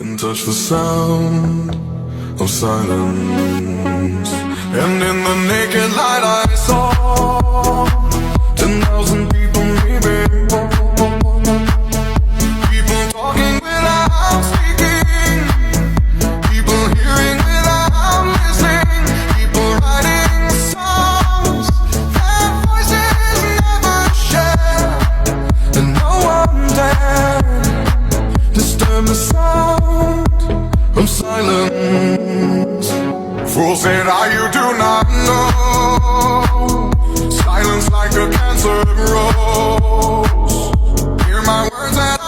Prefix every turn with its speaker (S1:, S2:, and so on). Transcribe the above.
S1: and touch the sound of silence. And in the naked light I saw 10,000 people maybe, people talking without speaking, people hearing without listening, people writing songs their voices never share, and no one dared disturb the sound of silence. Fool said you do not know, silence like a cancer grows. Hear my words and